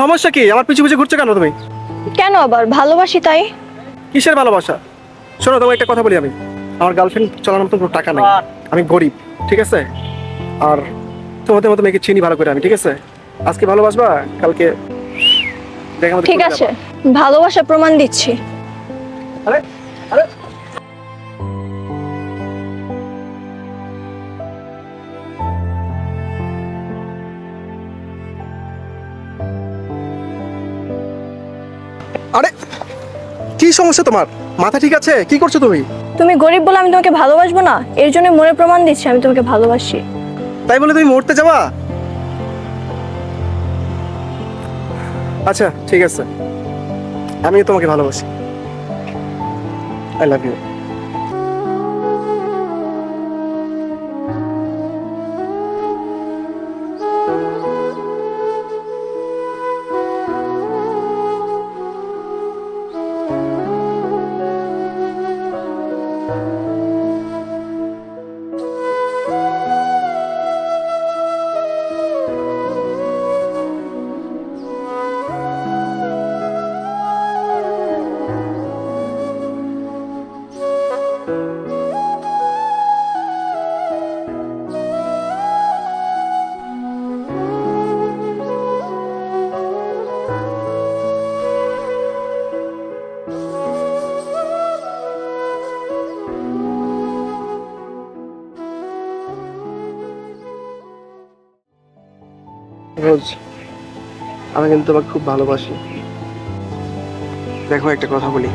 সমস্যা কি? আমার পিছু পিছু ঘুরছো কেন তুমি? কেন আবার? ভালোবাসি তাই। কিসের ভালোবাসা? শোনো, তোমাকে একটা কথা বলি আমি। আমার গার্লফ্রেন্ড চলার মতো কোনো টাকা নেই, আমি গরিব, ঠিক আছে? আর তোমাদের মতো মেয়েকে চিনি ভালো করে আমি, ঠিক আছে? আজকে ভালোবাসবা, কালকে দেখা মতো ঠিক আছে, ভালোবাসা প্রমাণ দিচ্ছি। আরে আরে আরে কি সমস্যা তোমার? মাথা ঠিক আছে? কি করছো তুমি? তুমি গরিব বলে আমি তোমাকে ভালোবাসবো না? এর জন্য মনে প্রমাণ দিচ্ছি আমি তোমাকে ভালোবাসি। তাই বলে তুমি মরতে যাবা? আচ্ছা ঠিক আছে, আমি তোমাকে ভালোবাসি। I love you. রোজ, আমি কিন্তু তোমাকে খুব ভালোবাসি। দেখো একটা কথা বলি,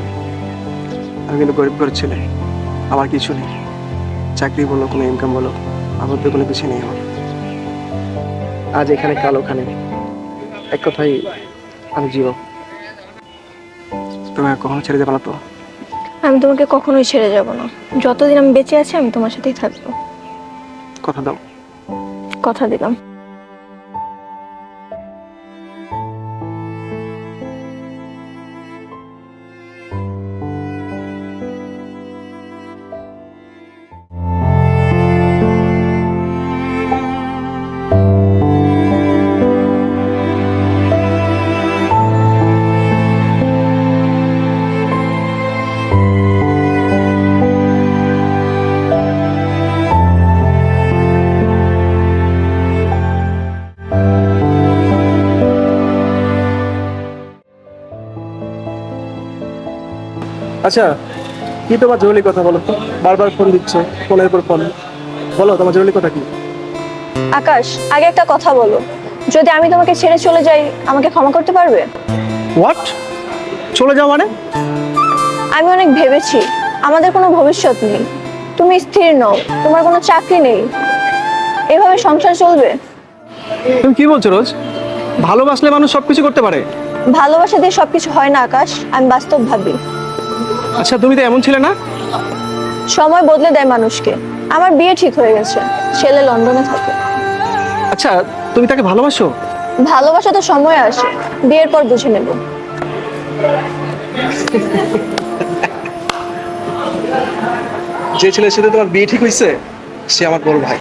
আমি কিন্তু গরিব ঘরের ছেলে, আমার কিছু নেই। চাকরি বলো, কোনো ইনকাম বলো, আমার তো কোনো কিছু নেই। আমার আজ এখানে কাল ওখানে, এক কথাই আমি জীব। তোমাকে কখনো ছেড়ে যাবে না তো? আমি তোমাকে কখনোই ছেড়ে যাব না। যতদিন আমি বেঁচে আছি আমি তোমার সাথেই থাকবো। কথা দাও। কথা দিলাম। আচ্ছা, কি তোমার জরুরি কথা বলো তো? বারবার ফোন দিচ্ছে, ফোনের পর ফোন। বলো তোমার জরুরি কথা কি? আকাশ, আগে একটা কথা বলো, যদি আমি তোমাকে ছেড়ে চলে যাই আমাকে ক্ষমা করতে পারবে? হোয়াট? চলে যাও মানে? আমি অনেক ভেবেছি, আমাদের কোনো ভবিষ্যৎ নেই। তুমি স্থির নও, তোমার কোনো চাকরি নেই, এভাবে সংসার চলবে? তুমি কি বলছো রোজ? ভালোবাসলে মানুষ সবকিছু করতে পারে? ভালোবাসা দিয়ে সবকিছু হয় না আকাশ, আমি বাস্তব ভাবি। আচ্ছা, তুমি তো এমন ছিলে না। সময় বদলে দেয় মানুষকে। আমার বিয়ে ঠিক হয়ে গেছে, ছেলে লন্ডনে থাকে। আচ্ছা, তুমি তাকে ভালোবাসো? ভালোবাসা তো সময় আসে, বিয়ের পর বুঝে নেব। যে ছেলের সাথে তোমার বিয়ে ঠিক হয়েছে সে আমার বড় ভাই।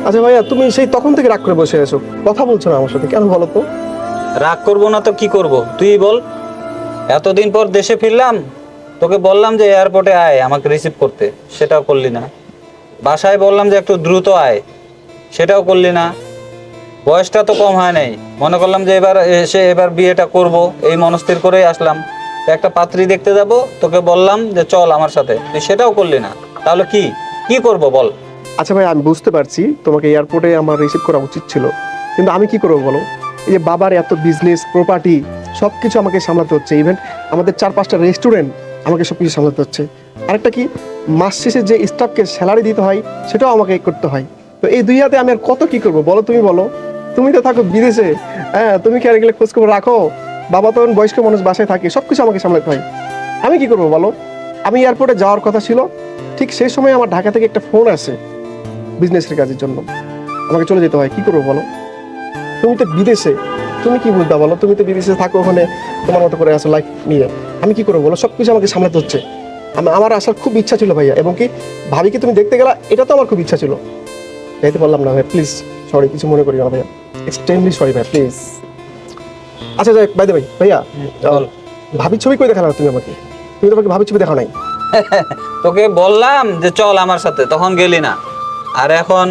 আচ্ছা ভাইয়া, তুমি সেই তখন থেকে রাগ করে বসে আছো, কথা বলছো না আমার সাথে, কেন বলো তো? রাগ করবো না তো কি করব, তুই বল। এতদিন পর দেশে ফিরলাম, তোকে বললাম যে এয়ারপোর্টে আয় আমাকে রিসিভ করতে, সেটাও করলি না। বাসায় বললাম যে একটু দ্রুত আয়, সেটাও করলি না। বয়সটা তো কম হয় নাই, মনে করলাম যে এবার বিয়েটা করব, এই মনস্থির করেই আসলাম। তো একটা পাত্রী দেখতে যাব, তোকে বললাম যে চল আমার সাথে, তুই সেটাও করলি না। তাহলে কি কি করব বল? আচ্ছা ভাই, আমি বুঝতে পারছি তোমাকে এয়ারপোর্টে আমার রিসিভ করা উচিত ছিল, কিন্তু আমি কি করবো বলো? এই যে বাবার এত বিজনেস প্রপার্টি সবকিছু আমাকে সামলাতে হচ্ছে, ইভেন আমাদের 4-5টা রেস্টুরেন্ট আমাকে সবকিছু সামলাতে হচ্ছে। আরেকটা কি, মাস শেষে যে স্টাফকে স্যালারি দিতে হয় সেটাও আমাকে করতে হয়। তো এই দুই হাতে আমি আর কত কি করবো বলো? তুমি বলো, তুমি তো থাকো বিদেশে। হ্যাঁ, তুমি কি আর গেলে খোঁজখবর রাখো? বাবা তো বয়স্ক মানুষ, বাসায় থাকে, সবকিছু আমাকে সামলাতে হয়। আমি কি করবো বলো? আমি এয়ারপোর্টে যাওয়ার কথা ছিল, ঠিক সেই সময় আমার ঢাকা থেকে একটা ফোন আসে বিজনেসের কাজের জন্য, আমাকে চলে যেতে হয়। কি করবো বলো? তুমি তো বিদেশে, তুমি কি বুঝতে বলো? তুমি তো বিদেশে থাকো, ওখানে তোমার মতো করে আসো লাইফ নিয়ে। আমি কি করবো বলো? সবকিছু আমাকে সামলাতে হচ্ছে। আমার আসার খুব ইচ্ছা ছিল ভাইয়া, এবং কি ভাবিকে তুমি দেখতে গেলা, এটা তো আমার খুব ইচ্ছা ছিল। যাইতে পারলাম না ভাই, প্লিজ সরি, কিছু মনে করি না ভাইয়া, এক্সট্রিমলি সরি ভাই, প্লিজ। আচ্ছা যাই, বাই দ্য ভাই ভাইয়া, বল। ভাবির ছবি কই দেখালা তুমি আমাকে? তুমি তো আমাকে ভাবির ছবি দেখাও নাই। তোকে বললাম যে চল আমার সাথে, তখন গেলি না। আর এখন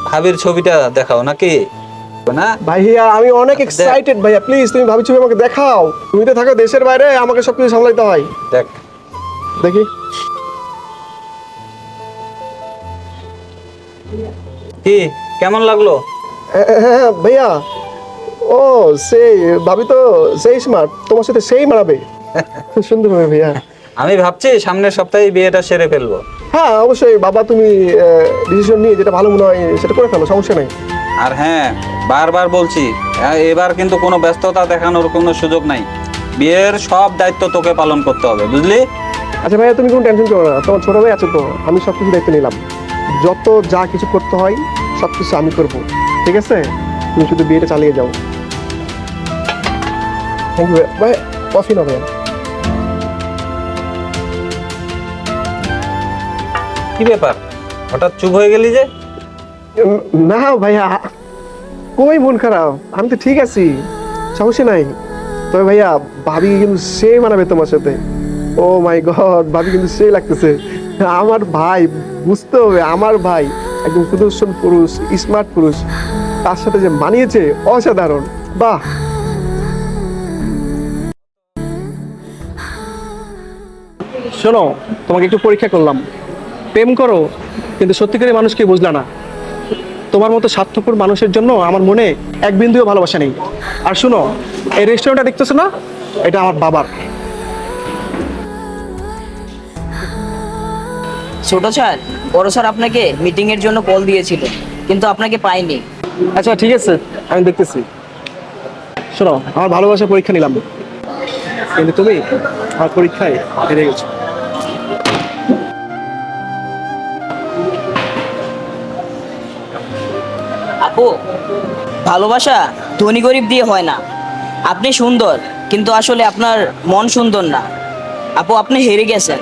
ভাবির ছবিটা দেখাও নাকি না? ভাইয়া আমি অনেক এক্সাইটেড ভাইয়া, প্লিজ তুমি ভাবির ছবি আমাকে দেখাও। তুমি তো থাকো দেশের বাইরে, আমাকে সবকিছু সামলাইতে হয়। দেখ দেখি কি কেমন লাগলো? হ্যাঁ ভাইয়া, ও সেই ভাবি তো সেই স্মার্ট, তোমার সাথে সেই মানাবে, খুব সুন্দর হবে ভাইয়া। আমি ভাবছি সামনের সপ্তাহে বিয়েটা সেরে ফেলবো। হ্যাঁ অবশ্যই বাবা, তুমি ডিসিশন নিয়ে যেটা ভালো মনে হয় সেটা করে ফেলো, সমস্যা নেই। আর হ্যাঁ, বারবার বলছি, এবার কিন্তু কোনো ব্যস্ততা দেখানোর কোনো সুযোগ নাই। বিয়ের সব দায়িত্ব তোকে পালন করতে হবে, বুঝলি? আচ্ছা ভাইয়া তুমি কোনো টেনশন করো না, তোমার ছোট ভাই আছে তো, আমি সব কিছু দায়িত্ব নিলাম। যত যা কিছু করতে হয় সব কিছু আমি করবো, ঠিক আছে? তুমি শুধু বিয়েটা চালিয়ে যাও। থ্যাংক ইউ ভাই, কফি না ভাইয়া। কি ব্যাপার, হঠাৎ চুপ হয়ে গেলি যে? না ভাইয়া, কই মন খারাপ, আমি তো ঠিক আছি, সমস্যা নাই। তবে ভাইয়া ভাবি কিন্তু সে মানাবে তোমার সাথে। ও মাই গড, ভাবি কিন্তু সেই লাগতেছে। আমার ভাই, বুঝতে হবে, আমার ভাই একদম সুদর্শন পুরুষ, স্মার্ট পুরুষ, তার সাথে যে মানিয়েছে অসাধারণ, বাহ। শোনো, তোমাকে একটু পরীক্ষা করলাম, প্রেম করো কিন্তু সত্যিকারের মানুষকে বুঝলা না। তোমার মতো স্বার্থপর মানুষের জন্য আমার মনে এক বিন্দুও ভালোবাসা নেই। আর শুনো, এই রেস্টুরেন্টটা দেখতেছো না, এটা আমার বাবার। ছোট স্যার, বড় স্যার আপনাকে মিটিং এর জন্য কল দিয়েছিল, কিন্তু আপনাকে পাইনি। আচ্ছা ঠিক আছে, আমি দেখতেছি। শোনো, আমার ভালোবাসার পরীক্ষা নিলাম, কিন্তু তুমি আমার পরীক্ষায় হেরে গেছো। আপু, ভালোবাসা ধনী গরিব দিয়ে হয় না। আপনি সুন্দর, কিন্তু আসলে আপনার মন সুন্দর না। আপু, আপনি হেরে গেছেন।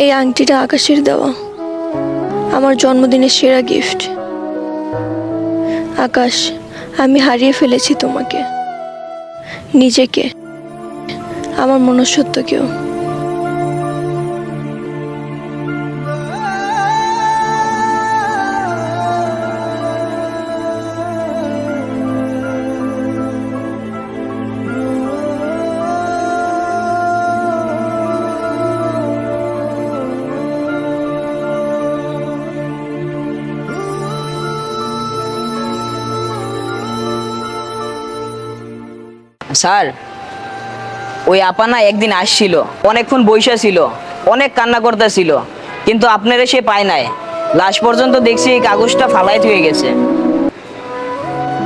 এই আংটিটা আকাশের দেওয়া, আমার জন্মদিনের সেরা গিফট। আকাশ, আমি হারিয়ে ফেলেছি তোমাকে, নিজেকে, আমার মনুষ্যত্বকেও। স্যার, ওই আপা না একদিন আসছিল, অনেকক্ষণ বইসা ছিল, অনেক কান্না করতেছিল, কিন্তু আপনারা সে পায় নাই। লাশ পর্যন্ত দেখছি এই কাগজটা ফালাই হয়ে গেছে।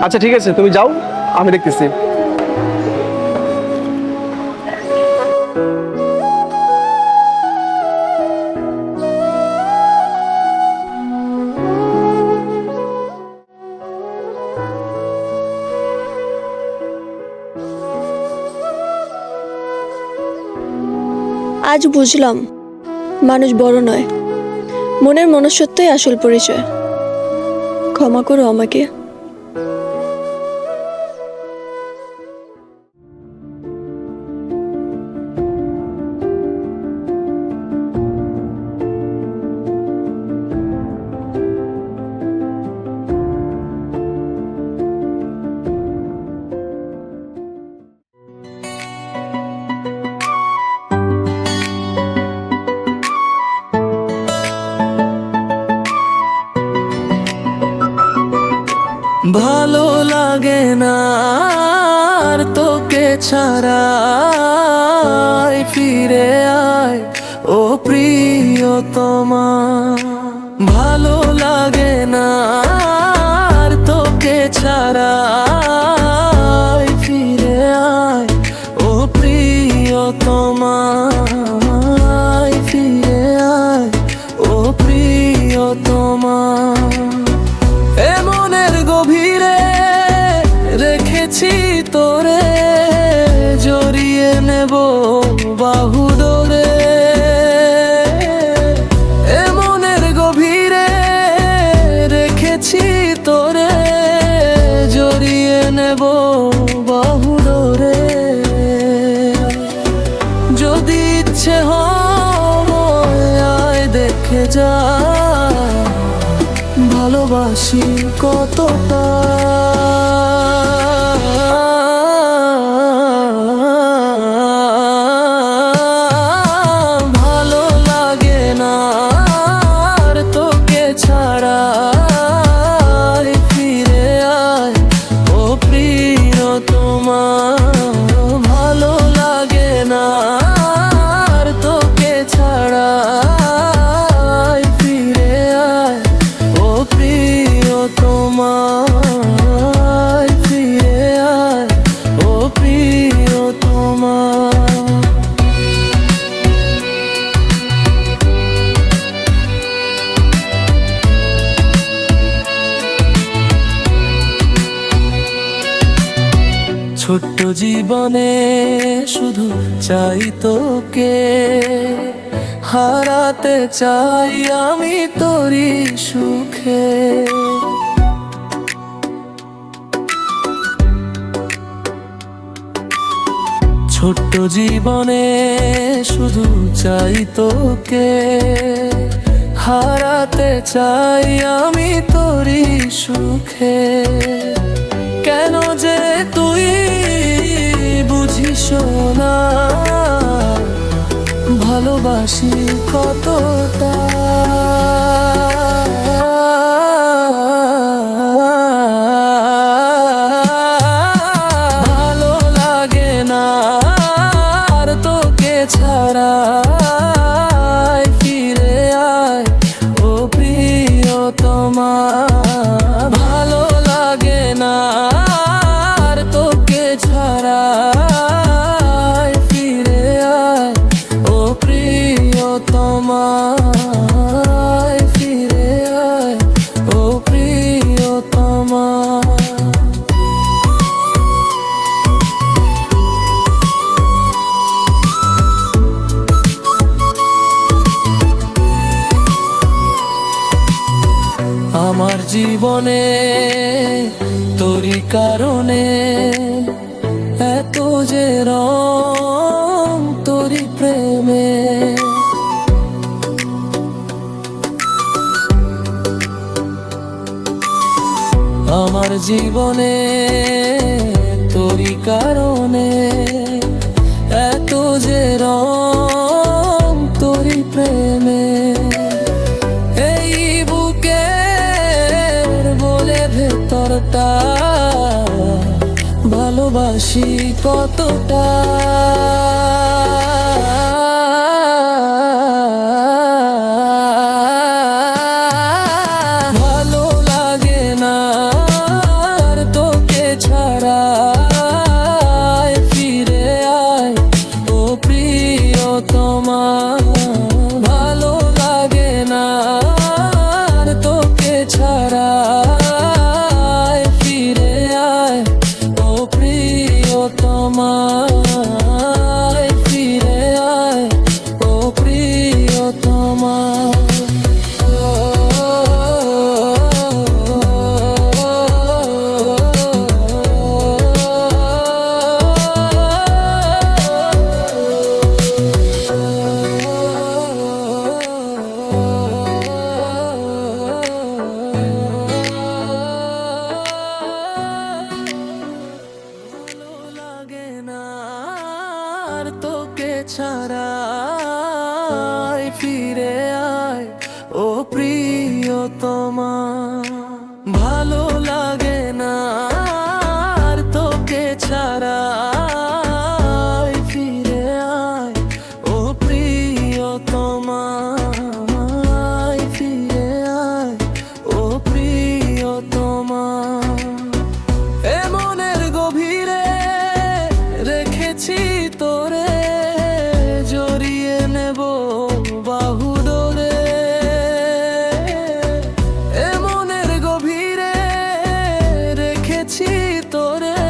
আচ্ছা ঠিক আছে, তুমি যাও, আমি দেখতেছি। আজ বুঝলাম মানুষ বড় নয়, মনের মনুষ্যত্বই আসল পরিচয়। ক্ষমা করো আমাকে। ভালো লাগে না আর তোকে ছাড়া, আয় ফিরে আয় ও প্রিয়তমা। ভালো লাগে না আর তোকে ছাড়া, আয় ফিরে আয় ও প্রিয়তমা। আয় ফিরে আয় ও প্রিয়তমা। মনের গভীরে রেখেছি তোরে, জড়িয়ে নেব বাহু ধরে। মনের গভীরে রেখেছি তোরে, জড়িয়ে নেব বাহু ধরে। যদি ইচ্ছে হয় আয় দেখে যা, ভালোবাসি কতটা। ভালো লাগে না আর তোকে ছাড়া, আয় ফিরে আয় ও প্রিয়তমা। ভালো লাগে না আর তোকে ছাড়া, আয় ফিরে আয় ও প্রিয়তমা। আয় ফিরে আয় ও প্রিয়তমা। ছোট্ট জীবনে শুধু চাই তোকে, হারাতে চাই আমি তোরই সুখে। ছোট্ট জীবনে শুধু চাই তোকে, হারাতে চাই আমি তোরই সুখে। কেন যে তুই বুঝিস না, ভালোবাসি কতটা। ভালো লাগে না আর তোকে ছাড়া, আয় ফিরে আয় ও প্রিয়তমা। ভালো লাগে না আর তোকে ছাড়া, আয় ফিরে আয় ও প্রিয়তমা। আয় ফিরে আয় ও প্রিয়তমা। আমার জীবনে তোরই কারণে এত যে রং তোরই প্রেমে। আমার জীবনে তোরই কারণে এত যে রং তোরই প্রেমে। এই বুকের বলে ভেতরটা ভালোবাসি কতটা। আর তোকে ছাড়া আয়, ফিরে আয় ও প্রিয়তমা। ভালো লাগে না আর তোকে ছাড়া আয়, ফিরে আয় ও প্রিয়তমা। আয়, ফিরে আয় ও প্রিয়তমা। এ মনের গভীরে রেখেছি তোরে, জড়িয়ে নেব বাহু ডোরে। এ মনের গভীরে রেখেছি তোরে,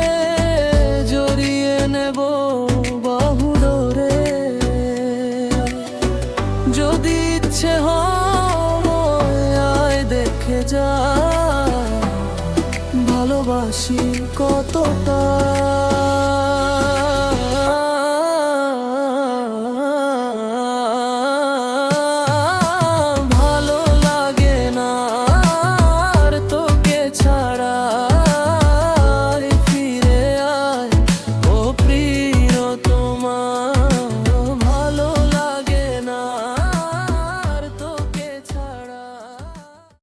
জড়িয়ে নেব বাহু ডোরে। যদি ইচ্ছে হয় আয় দেখে যা, ভালোবাসি কতটা।